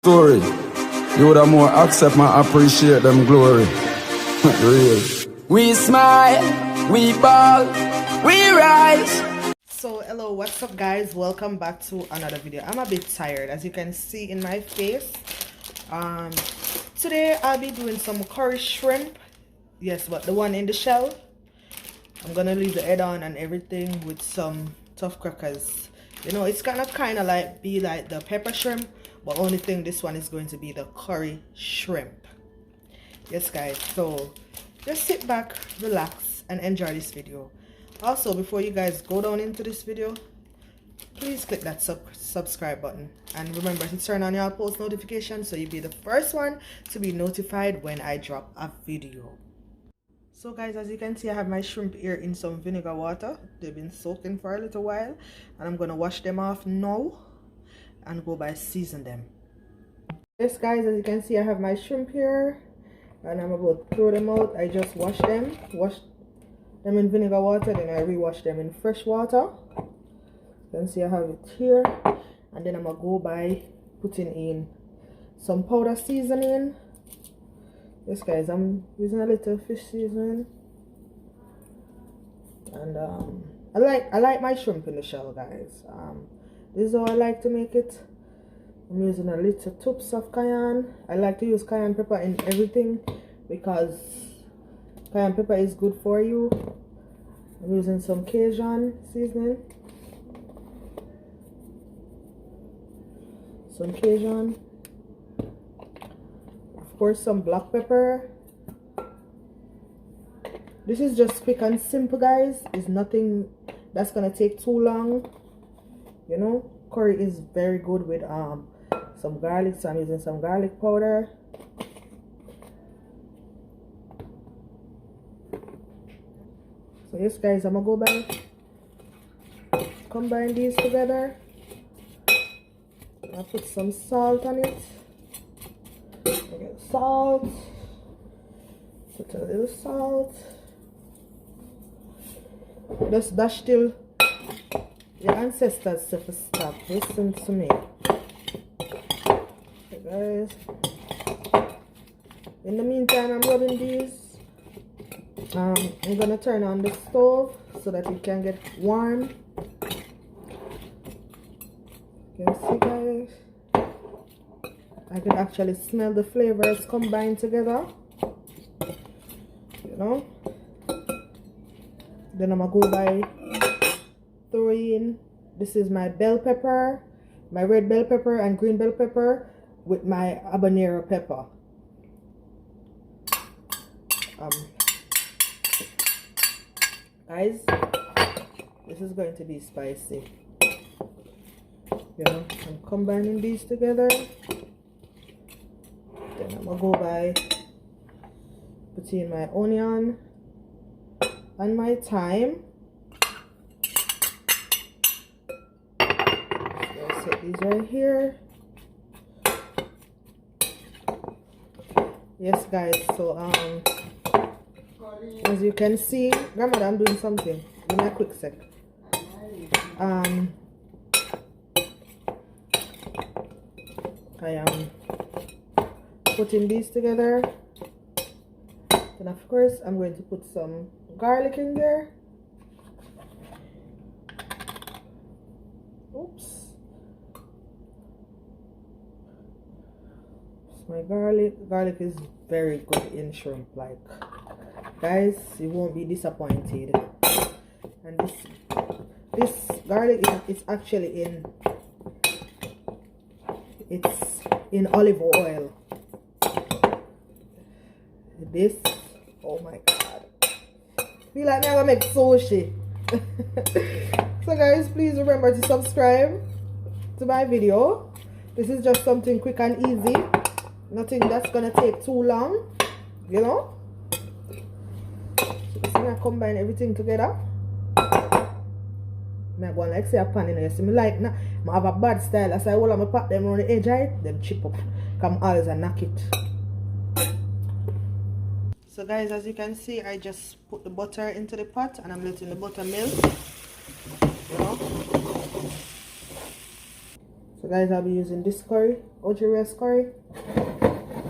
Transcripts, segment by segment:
story, you would have more accept and appreciate them glory. Real. We smile, we ball, we rise. So hello, what's up guys, welcome back to another video. I'm a bit tired, as you can see in my face. Today I'll be doing some curry shrimp. Yes, but the one in the shell. I'm gonna leave the head on and everything with some Tuff crackers. You know, it's kind of like be like the pepper shrimp, but only thing this one is going to be the curry shrimp. Yes guys, so just sit back, relax and enjoy this video. Also, before you guys go down into this video, please click that subscribe button and remember to turn on your post notifications so you'll be the first one to be notified when I drop a video. So guys, as you can see, I have my shrimp here in some vinegar water. They've been soaking for a little while and I'm gonna wash them off now and go by season them. Yes guys, as you can see, I have my shrimp here and I'm about to throw them out. I just washed them in vinegar water, then I rewash them in fresh water. You can see I have it here, and then I'm gonna go by putting in some powder seasoning. Yes guys, I'm using a little fish seasoning, and I like my shrimp in the shell guys. This is how I like to make it. I'm using a little tubs of cayenne. I like to use cayenne pepper in everything because cayenne pepper is good for you. I'm using some Cajun seasoning. Some Cajun. Of course, some black pepper. This is just quick and simple guys. It's nothing that's gonna take too long. You know, curry is very good with some garlic, so I'm using some garlic powder. So yes guys, I'm gonna go by combine these together. I'll put some salt on it. Okay, salt. Put a little salt. Just dash till your ancestors say to stop. Listen to me. Okay guys. In the meantime, I'm rubbing these. I'm gonna turn on the stove so that it can get warm. You can see guys, I can actually smell the flavors combined together, you know. Then I'm gonna go by throwing, this is my bell pepper, my red bell pepper and green bell pepper with my habanero pepper. Guys, this is going to be spicy. You know, I'm combining these together. Then I'm gonna go by putting my onion and my thyme. So I'll set these right here. Yes guys, so as you can see, grandmother, I'm doing something. Give me a quick sec. I am putting these together. Then of course I'm going to put some garlic in there. Oops. My garlic is very good in shrimp, like guys, you won't be disappointed. And this garlic is actually in olive oil. This, oh my god, feel like I'm gonna make sushi. So guys, please remember to subscribe to my video. This is just something quick and easy, nothing that's gonna take too long, you know. So I'm gonna combine everything together. I'm going like say a pan, you know. You see me like now, I have a bad style. As I hold on, I pop them on the edge, right? Them chip up, come always and knock it. So guys, as you can see, I just put the butter into the pot and I'm letting the butter melt. You know? So So guys, I'll be using this curry, Oji curry.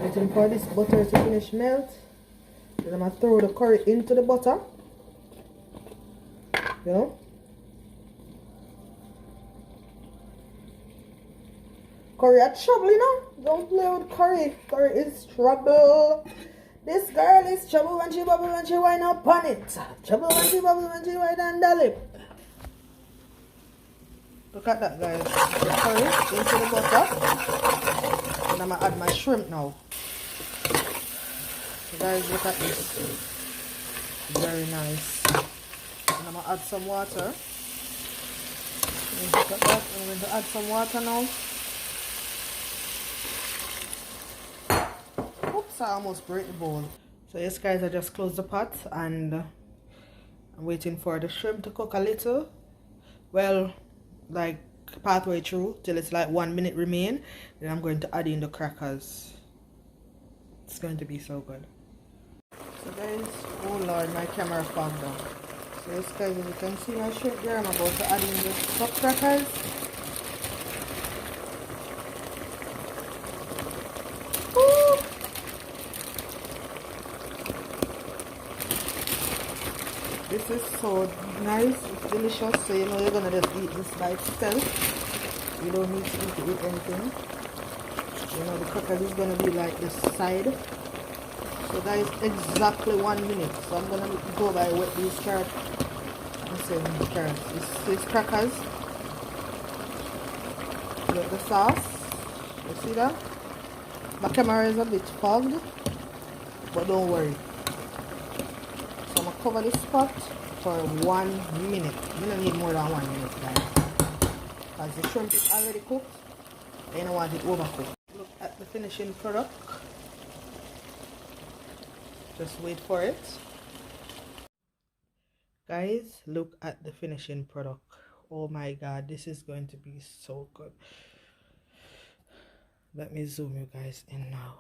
Waiting for this butter to finish melt. Then I'm gonna throw the curry into the butter. You know. Curry are trouble, you know. Don't play with curry. Curry is trouble. This girl is trouble when she bubble when she wind up on it. Trouble when she bubble when she wind on the lip. Look at that, guys. The curry into the butter. And I'm gonna add my shrimp now. So guys, look at this. Very nice. And I'm gonna add some water. Look at that. I'm going to add some water now. Oops, I almost break the bowl. So yes guys, I just closed the pot and I'm waiting for the shrimp to cook a little. Well, like partway through till it's like 1 minute remain. Then I'm going to add in the crackers. It's going to be so good. So guys, oh lord, my camera fogged up. So yes guys, as you can see my shrimp there, I'm about to add in the Tuff crackers. This is so nice, it's delicious, so you know you're gonna just eat this by itself. You don't need to eat it with anything. You know the crackers is gonna be like this side. So guys, exactly 1 minute. So I'm gonna go by with these carrots. I'm saying these carrots. These crackers. With the sauce. You see that? My camera is a bit fogged, but don't worry. So I'm gonna cover this pot for 1 minute. You don't need more than 1 minute, guys. Because the shrimp is already cooked. I don't want it overcooked. Look at the finishing product. Just wait for it. Guys, look at the finishing product. Oh my god, this is going to be so good. Let me zoom you guys in now.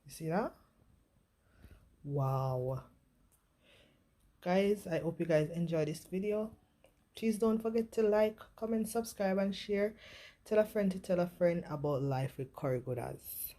You see that? Wow. Guys, I hope you guys enjoy this video. Please don't forget to like, comment, subscribe and share. Tell a friend to tell a friend about life with Curry Gooders.